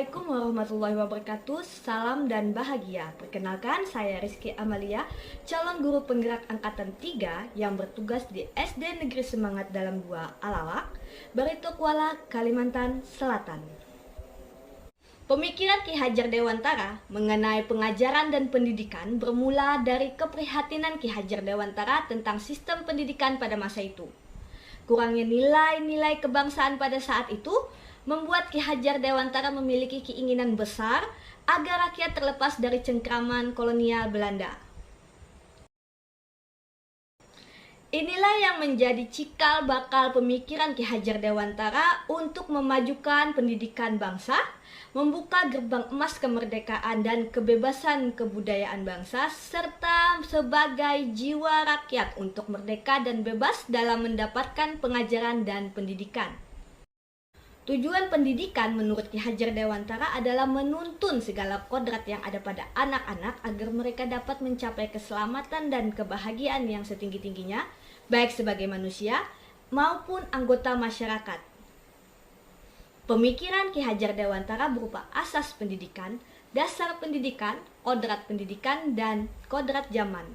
Assalamualaikum warahmatullahi wabarakatuh. Salam dan bahagia. Perkenalkan, saya Rizky Amalia, calon guru penggerak angkatan 3 yang bertugas di SD Negeri Semangat Dalam 2 Alawak, Barito Kuala, Kalimantan Selatan. Pemikiran Ki Hajar Dewantara mengenai pengajaran dan pendidikan bermula dari keprihatinan Ki Hajar Dewantara tentang sistem pendidikan pada masa itu. Kurangnya nilai-nilai kebangsaan pada saat itu membuat Ki Hajar Dewantara memiliki keinginan besar agar rakyat terlepas dari cengkraman kolonial Belanda. Inilah yang menjadi cikal bakal pemikiran Ki Hajar Dewantara untuk memajukan pendidikan bangsa, membuka gerbang emas kemerdekaan dan kebebasan kebudayaan bangsa, serta sebagai jiwa rakyat untuk merdeka dan bebas dalam mendapatkan pengajaran dan pendidikan. Tujuan pendidikan menurut Ki Hajar Dewantara adalah menuntun segala kodrat yang ada pada anak-anak agar mereka dapat mencapai keselamatan dan kebahagiaan yang setinggi-tingginya, baik sebagai manusia maupun anggota masyarakat. Pemikiran Ki Hajar Dewantara berupa asas pendidikan, dasar pendidikan, kodrat pendidikan, dan kodrat zaman.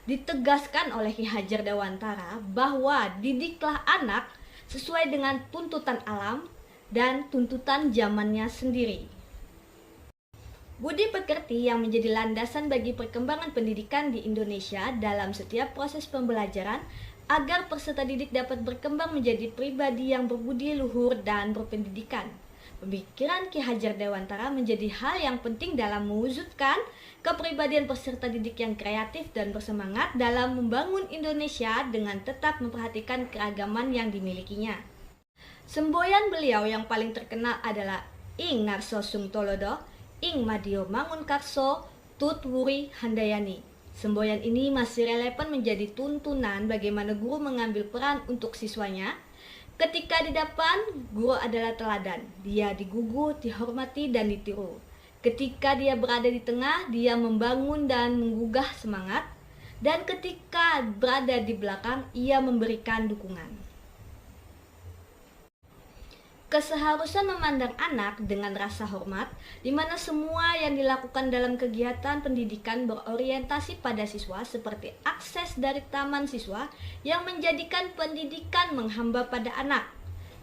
Ditegaskan oleh Ki Hajar Dewantara bahwa didiklah anak sesuai dengan tuntutan alam dan tuntutan zamannya sendiri. Budi pekerti yang menjadi landasan bagi perkembangan pendidikan di Indonesia dalam setiap proses pembelajaran agar peserta didik dapat berkembang menjadi pribadi yang berbudi luhur dan berpendidikan. Pemikiran Ki Hajar Dewantara menjadi hal yang penting dalam mewujudkan kepribadian peserta didik yang kreatif dan bersemangat dalam membangun Indonesia dengan tetap memperhatikan keragaman yang dimilikinya. Semboyan beliau yang paling terkenal adalah Ing Ngarso Sung Tolodo, Ing Madio Mangunkarso, Tut Wuri Handayani. Semboyan ini masih relevan menjadi tuntunan bagaimana guru mengambil peran untuk siswanya. Ketika di depan, guru adalah teladan. Dia digugu, dihormati, dan ditiru. Ketika dia berada di tengah, dia membangun dan menggugah semangat. Dan ketika berada di belakang, ia memberikan dukungan. Keseharusan memandang anak dengan rasa hormat, di mana semua yang dilakukan dalam kegiatan pendidikan berorientasi pada siswa seperti akses dari taman siswa yang menjadikan pendidikan menghamba pada anak.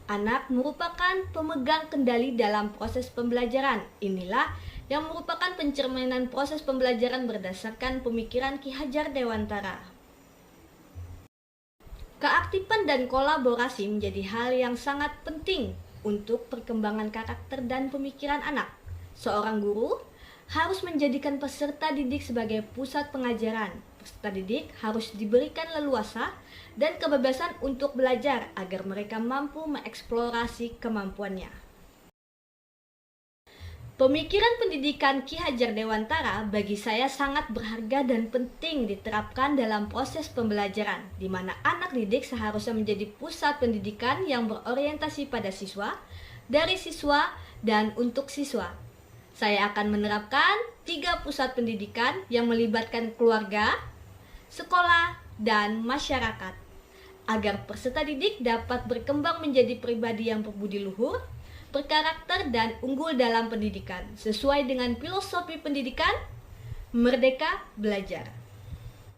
Anak merupakan pemegang kendali dalam proses pembelajaran. Inilah yang merupakan pencerminan proses pembelajaran berdasarkan pemikiran Ki Hajar Dewantara. Keaktifan dan kolaborasi menjadi hal yang sangat penting untuk perkembangan karakter dan pemikiran anak. Seorang guru harus menjadikan peserta didik sebagai pusat pengajaran. Peserta didik harus diberikan leluasa dan kebebasan untuk belajar agar mereka mampu mengeksplorasi kemampuannya. Pemikiran pendidikan Ki Hajar Dewantara bagi saya sangat berharga dan penting diterapkan dalam proses pembelajaran, di mana anak didik seharusnya menjadi pusat pendidikan yang berorientasi pada siswa, dari siswa, dan untuk siswa. Saya akan menerapkan 3 pusat pendidikan yang melibatkan keluarga, sekolah, dan masyarakat, agar peserta didik dapat berkembang menjadi pribadi yang berbudi luhur, berkarakter, dan unggul dalam pendidikan sesuai dengan filosofi pendidikan Merdeka Belajar.